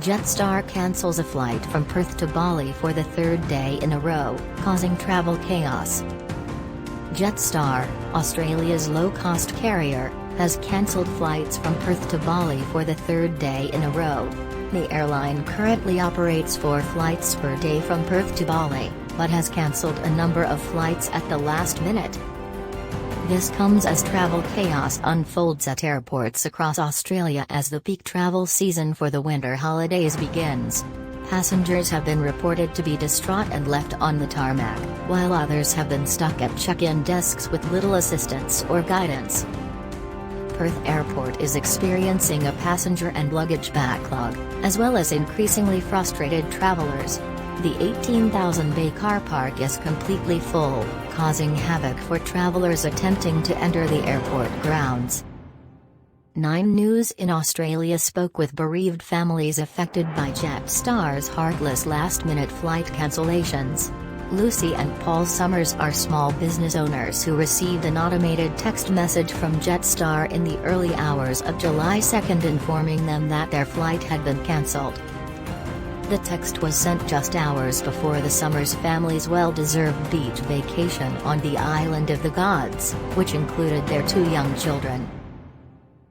JetStar cancels a flight from Perth to Bali for the third day in a row, causing travel chaos. JetStar, Australia's low-cost carrier, has cancelled flights from Perth to Bali for the third day in a row. The airline currently operates 4 flights per day from Perth to Bali, but has cancelled a number of flights at the last minute. This comes as travel chaos unfolds at airports across Australia as the peak travel season for the winter holidays begins. Passengers have been reported to be distraught and left on the tarmac, while others have been stuck at check-in desks with little assistance or guidance. Perth Airport is experiencing a passenger and luggage backlog, as well as increasingly frustrated travelers. The 18,000-bay car park is completely full, causing havoc for travelers attempting to enter the airport grounds. 9 News in Australia spoke with bereaved families affected by JetStar's heartless last-minute flight cancellations. Lucy and Paul Summers are small business owners who received an automated text message from JetStar in the early hours of July 2 informing them that their flight had been cancelled. The text was sent just hours before the Summers family's well-deserved beach vacation on the island of the gods, which included their 2 young children.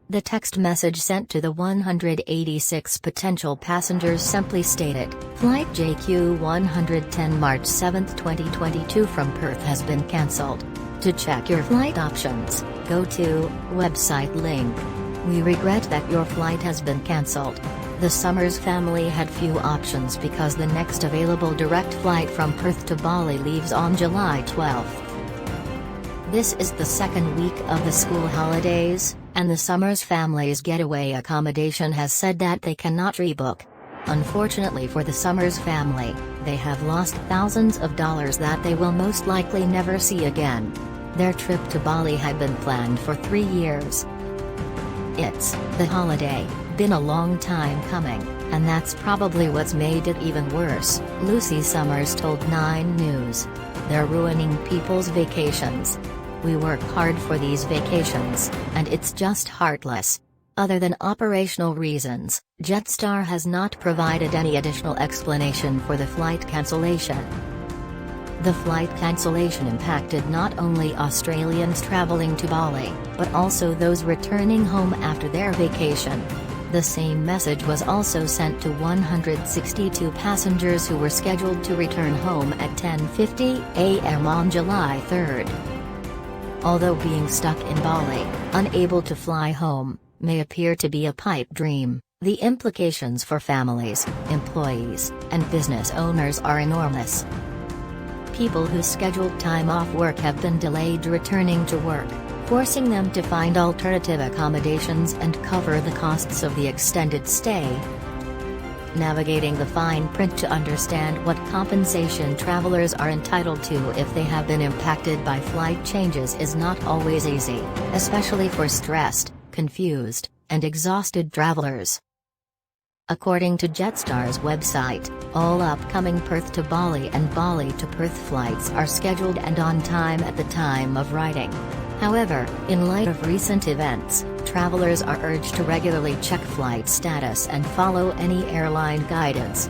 The text message sent to the 186 potential passengers simply stated, "Flight JQ110 March 7, 2022 from Perth has been cancelled. To check your flight options, go to website link. We regret that your flight has been cancelled." The Summers family had few options because the next available direct flight from Perth to Bali leaves on July 12. This is the second week of the school holidays, and the Summers family's getaway accommodation has said that they cannot rebook. Unfortunately for the Summers family, they have lost thousands of dollars that they will most likely never see again. Their trip to Bali had been planned for 3 years. "It's the holiday, been a long time coming, and that's probably what's made it even worse," Lucy Summers told 9 News. "They're ruining people's vacations. We work hard for these vacations, and it's just heartless." Other than operational reasons, JetStar has not provided any additional explanation for the flight cancellation. The flight cancellation impacted not only Australians travelling to Bali, but also those returning home after their vacation. The same message was also sent to 162 passengers who were scheduled to return home at 10:50 a.m. on July 3. Although being stuck in Bali, unable to fly home, may appear to be a pipe dream, the implications for families, employees, and business owners are enormous. People whose scheduled time off work have been delayed returning to work, forcing them to find alternative accommodations and cover the costs of the extended stay. Navigating the fine print to understand what compensation travelers are entitled to if they have been impacted by flight changes is not always easy, especially for stressed, confused, and exhausted travelers. According to JetStar's website, all upcoming Perth to Bali and Bali to Perth flights are scheduled and on time at the time of writing. However, in light of recent events, travelers are urged to regularly check flight status and follow any airline guidance.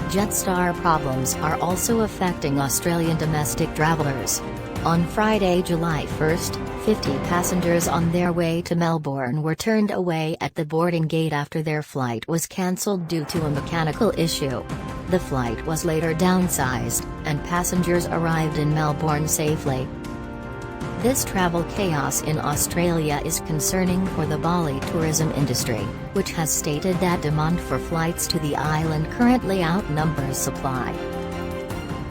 JetStar problems are also affecting Australian domestic travelers. On Friday, July 1, 50 passengers on their way to Melbourne were turned away at the boarding gate after their flight was cancelled due to a mechanical issue. The flight was later downsized, and passengers arrived in Melbourne safely. This travel chaos in Australia is concerning for the Bali tourism industry, which has stated that demand for flights to the island currently outnumbers supply.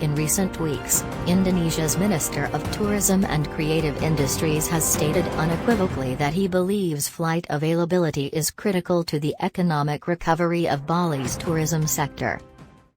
In recent weeks, Indonesia's Minister of Tourism and Creative Industries has stated unequivocally that he believes flight availability is critical to the economic recovery of Bali's tourism sector.